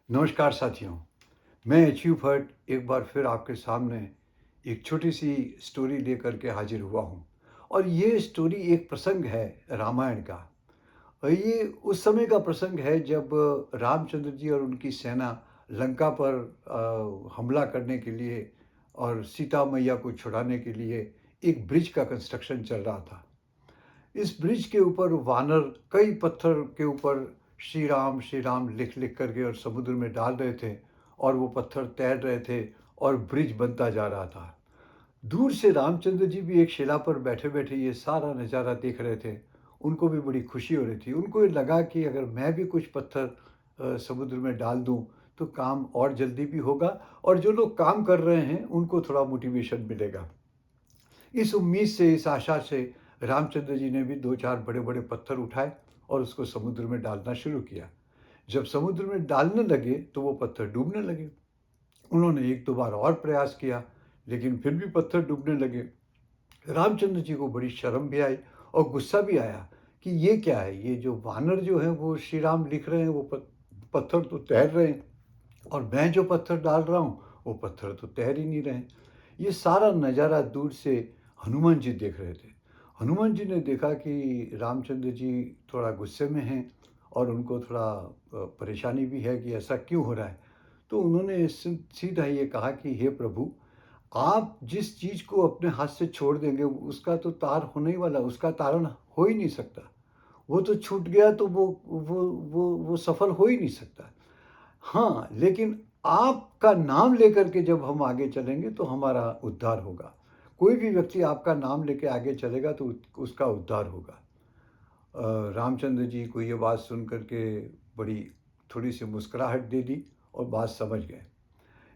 नमस्कार साथियों, मैं अचीव भट्ट एक बार फिर आपके सामने एक छोटी सी स्टोरी लेकर के हाजिर हुआ हूँ। और ये स्टोरी एक प्रसंग है रामायण का। और ये उस समय का प्रसंग है जब रामचंद्र जी और उनकी सेना लंका पर हमला करने के लिए और सीता मैया को छुड़ाने के लिए एक ब्रिज का कंस्ट्रक्शन चल रहा था। इस ब्रिज के ऊपर वानर कई पत्थर के ऊपर श्री राम लिख लिख करके और समुद्र में डाल रहे थे, और वो पत्थर तैर रहे थे और ब्रिज बनता जा रहा था। दूर से रामचंद्र जी भी एक शिला पर बैठे बैठे ये सारा नज़ारा देख रहे थे। उनको भी बड़ी खुशी हो रही थी। उनको ये लगा कि अगर मैं भी कुछ पत्थर समुद्र में डाल दूं तो काम और जल्दी भी होगा, और जो लोग काम कर रहे हैं उनको थोड़ा मोटिवेशन मिलेगा। इस उम्मीद से, इस आशा से रामचंद्र जी ने भी 2-4 बड़े-बड़े पत्थर उठाए और उसको समुद्र में डालना शुरू किया। जब समुद्र में डालने लगे तो वो पत्थर डूबने लगे। उन्होंने 1-2 बार और प्रयास किया, लेकिन फिर भी पत्थर डूबने लगे। रामचंद्र जी को बड़ी शर्म भी आई और गुस्सा भी आया कि ये क्या है? ये जो वानर जो हैं वो श्री राम लिख रहे हैं, वो पत्थर तो तैर रहे हैं, और मैं जो पत्थर डाल रहा हूँ वो पत्थर तो तैर ही नहीं रहे। ये सारा नज़ारा दूर से हनुमान जी देख रहे थे। हनुमान जी ने देखा कि रामचंद्र जी थोड़ा गुस्से में हैं और उनको थोड़ा परेशानी भी है कि ऐसा क्यों हो रहा है। तो उन्होंने सीधा ये कहा कि हे प्रभु, आप जिस चीज़ को अपने हाथ से छोड़ देंगे उसका तो तार होने ही वाला, उसका तारण हो ही नहीं सकता। वो तो छूट गया तो वो सफल हो ही नहीं सकता। हाँ, लेकिन आपका नाम लेकर के जब हम आगे चलेंगे तो हमारा उद्धार होगा। कोई भी व्यक्ति आपका नाम लेके आगे चलेगा तो उसका उद्धार होगा। रामचंद्र जी को ये बात सुन कर के बड़ी थोड़ी-सी मुस्कुराहट दे दी और बात समझ गए।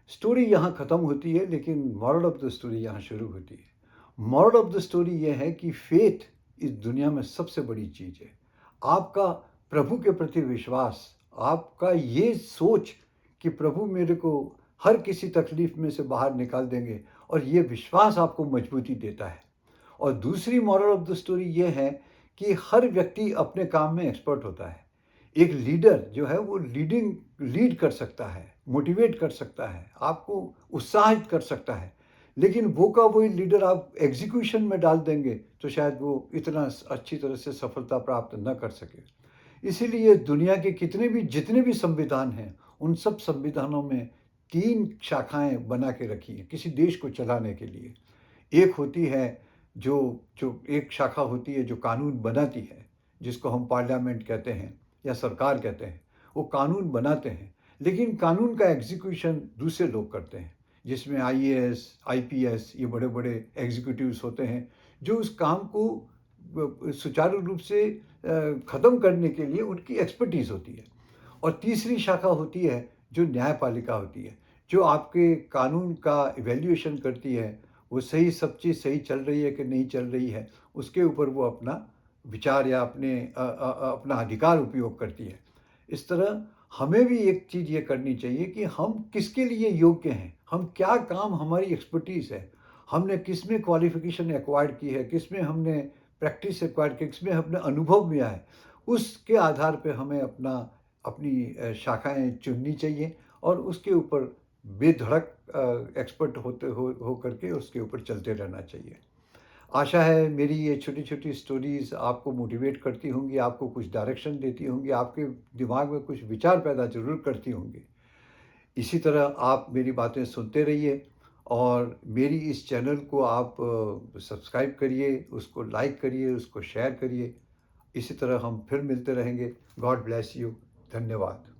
स्टोरी यहाँ ख़त्म होती है, लेकिन मोरल ऑफ द स्टोरी यहाँ शुरू होती है। मोरल ऑफ द स्टोरी ये है कि फेथ इस दुनिया में सबसे बड़ी चीज़ है। आपका प्रभु के प्रति विश्वास, आपका ये सोच कि प्रभु मेरे को हर किसी तकलीफ़ में से बाहर निकाल देंगे, और ये विश्वास आपको मजबूती देता है। और दूसरी मोरल ऑफ द स्टोरी ये है कि हर व्यक्ति अपने काम में एक्सपर्ट होता है। एक लीडर जो है वो लीड कर सकता है, मोटिवेट कर सकता है, आपको उत्साहित कर सकता है। लेकिन वो का वही लीडर आप एग्जीक्यूशन में डाल देंगे तो शायद वो इतना अच्छी तरह से सफलता प्राप्त न कर सके। इसीलिए दुनिया के जितने भी संविधान हैं, उन सब संविधानों में 3 शाखाएँ बना के रखी हैं किसी देश को चलाने के लिए। एक होती है जो जो एक शाखा होती है जो कानून बनाती है, जिसको हम पार्लियामेंट कहते हैं या सरकार कहते हैं। वो कानून बनाते हैं, लेकिन कानून का एग्जीक्यूशन दूसरे लोग करते हैं, जिसमें आईएएस, आईपीएस ये बड़े-बड़े एग्जीक्यूटिव्स होते हैं, जो उस काम को सुचारू रूप से ख़त्म करने के लिए उनकी एक्सपर्टीज़ होती है। और तीसरी शाखा होती है जो न्यायपालिका होती है, जो आपके कानून का इवैल्यूएशन करती है, वो सही सब चीज़ सही चल रही है कि नहीं चल रही है, उसके ऊपर वो अपना विचार या अपना अधिकार उपयोग करती है। इस तरह हमें भी एक चीज़ ये करनी चाहिए कि हम किसके लिए योग्य हैं, हम क्या काम हमारी एक्सपर्टीज़ है, हमने किस में क्वालिफ़िकेशन एक्वायर्ड की है, किस में हमने प्रैक्टिस एक्वायर्ड की, किस में हमने अनुभव लिया है, उसके आधार पे हमें अपनी शाखाएँ चुननी चाहिए और उसके ऊपर बेधड़क एक्सपर्ट हो करके उसके ऊपर चलते रहना चाहिए। आशा है मेरी ये छोटी-छोटी स्टोरीज़ आपको मोटिवेट करती होंगी, आपको कुछ डायरेक्शन देती होंगी, आपके दिमाग में कुछ विचार पैदा ज़रूर करती होंगी। इसी तरह आप मेरी बातें सुनते रहिए और मेरी इस चैनल को आप सब्सक्राइब करिए, उसको लाइक करिए, उसको शेयर करिए। इसी तरह हम फिर मिलते रहेंगे। God bless you. धन्यवाद।